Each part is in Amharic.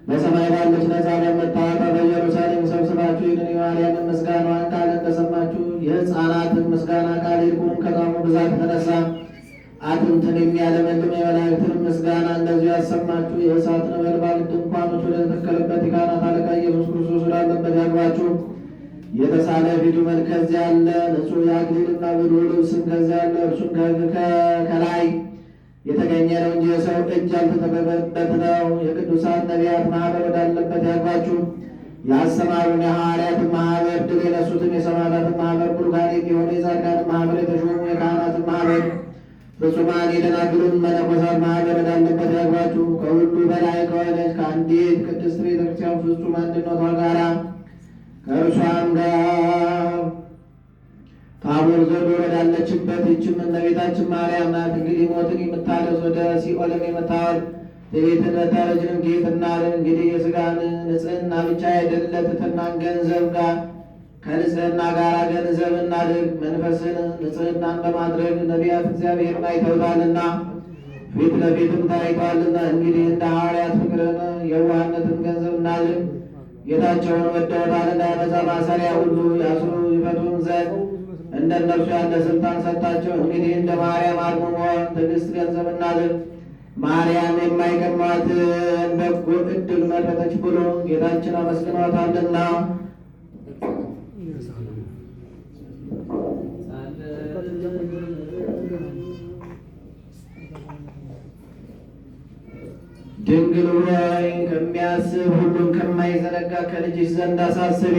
በሰማይ ባለች ለዘላለም የምታወጣ በኢየሩሳሌም ሰብስባችሁ ይህንን የማርያምን ምስጋናዋን ቃል እንደሰማችሁ የሕፃናትን ምስጋና ቃል ይልቁንም ከጣዕሙ ብዛት የተነሳ አጥንትን የሚያለመልም የመላእክትን ምስጋና እንደዚሁ ያሰማችሁ። የእሳት ነበልባል ድንኳኖች ወደ ተተከለበት የካህናት አለቃ ኢየሱስ ክርስቶስ ወዳለበት ያግባችሁ። የተሳለ ፊቱ መልክ ከዚያ ያለ ንጹሕ የአክሊልና ብሩህ ልብስም ከዚያ ያለ እርሱም ከላይ የተገኘ ነው እንጂ የሰው እጅ ያልተጠበበበት ነው። የቅዱሳን ነቢያት ማህበር ወዳለበት ያግባችሁ። ያሰማሩን የሐዋርያትን ማህበር፣ ድል የነሱትን የሰማዕታትን ማህበር፣ ቡሩካን የሚሆኑ የጻድቃንን ማህበር፣ የተሾሙ የካህናትን ማህበር፣ ፍጹማን የደናግሉን መነኮሳት ማህበር ወዳለበት ያግባችሁ። ከሁሉ በላይ ከሆነች ከአንዲት ቅድስት ቤተክርስቲያን ፍጹም አንድነቷ ጋራ ከእርሷም ጋር ታቦር ዘዶ ወዳለችበት ይህችም እመቤታችን ማርያም ናት። እንግዲህ ሞትን የምታለብስ ወደ ሲኦልም የምታወርድ ትዕቢትን መታረጅንም ጌትና እንግዲህ የሥጋን ንጽሕና ብቻ አይደለ ትሕትናን ገንዘብ ጋር ከንጽሕና ጋር ገንዘብ እናድርግ። መንፈስን ንጽሕናን በማድረግ ነቢያት እግዚአብሔርን አይተውታልና ፊት ለፊትም ታይተዋልና። እንግዲህ እንደ ሐዋርያት ፍቅርን የዋህነትን ገንዘብ እናድርግ። ጌታቸውን ወደውታልና የመዛ ማሰሪያ ሁሉ ያስሩ ይፈቱን ዘንድ እንደ እነርሱ ያለ ስልጣን ሰጣቸው። እንግዲህ እንደ ማርያም አድምሞን ትዕግስት ገንዘብ እናድርግ። ማርያም የማይቀሟትን በጎ ዕድል መረጠች ብሎ ጌታችን አመስግኗታልና። ድንግል ሆይ ከሚያስብ ሁሉን ከማይዘነጋ ከልጅሽ ዘንድ አሳስቢ።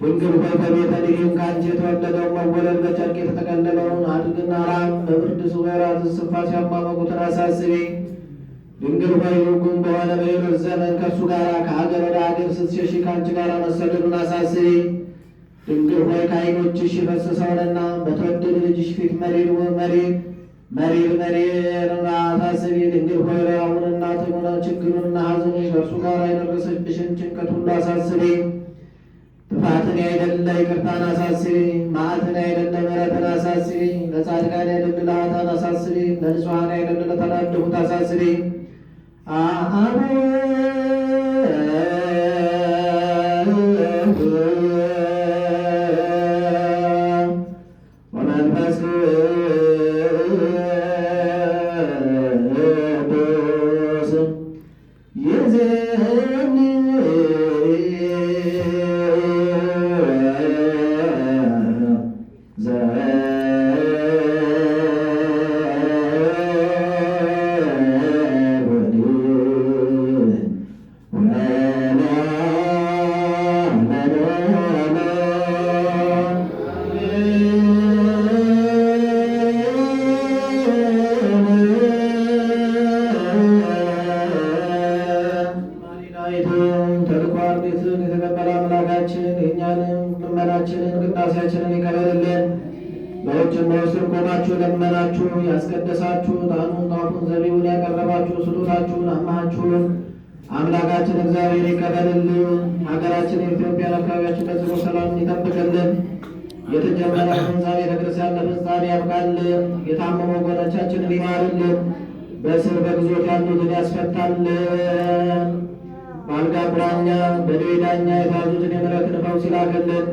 ድንግል ሆይ ከቤተልሔም ከአንቺ የተወለደው መወለድ በጨርቅ የተጠቀለለውን አድግና ራም በብርድ ወራት እስትንፋስ ያሟሟቁትን አሳስቢ። ድንግል ሆይ ርጉም በሆነ በሄሮድስ ዘመን ከእርሱ ጋር ከሀገር ወደ ሀገር ስትሸሺ ከአንቺ ጋር መሰደዱን አሳስቢ። ድንግል ሆይ ከዓይኖችሽ የፈሰሰውንና በተወደደ ልጅሽ ፊት መሪር አሳስቢ። ድንግል ሆይ ረሃቡንና ጥሙን ችግሩንና ሐዘኑን ከእርሱ ጋር የደረሰብሽን ጭንቀት ሁሉ አሳስቢ። ጥፋትን ያይደለ ይቅርታን አሳስቢ። መዓትን ያይደለ ምሕረትን አሳስቢ። ለጻድቃን ያይደለ ለኃጥአን አሳስቢ። ለንጹሐን ያይደለ ለተናደፉት አሳስቢ። ወመንፈስ ቅዱስ ይእዜኒ የተቀበለ አምላካችን የእኛንም ልመናችንን ቅዳሴያችንን ይቀበልልን። በውጭም በውስጥ ቆማችሁ ለመናችሁ ያስቀደሳችሁ ዕጣኑን ጣፉን ዘቢቡን ያቀረባችሁ ስጦታችሁን አማሃችሁን አምላካችን እግዚአብሔር ይቀበልልን። ሀገራችን የኢትዮጵያን አካባቢያችን በጽኑ ሰላም ይጠብቅልን። የተጀመረ ህንፃ ቤተክርስቲያን ለፍጻሜ ያብቃልን። የታመሙ ወገኖቻችንን ይማርልን። በእስር በግዞት ያሉትን ያስፈታልን። በአልጋ ቁራኛ በደዌ ዳኛ የተያዙትን የምሕረትን ፈውስ ይላክልን።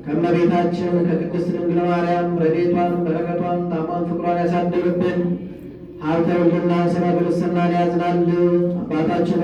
ከእመቤታችን ከቅድስት ድንግል ማርያም ረድኤቷን በረከቷን ጣዕሟን ፍቅሯን ያሳድርብን። ሀብተ ውልድናን ስመ ክርስትናን ያጽናልን። አባታችን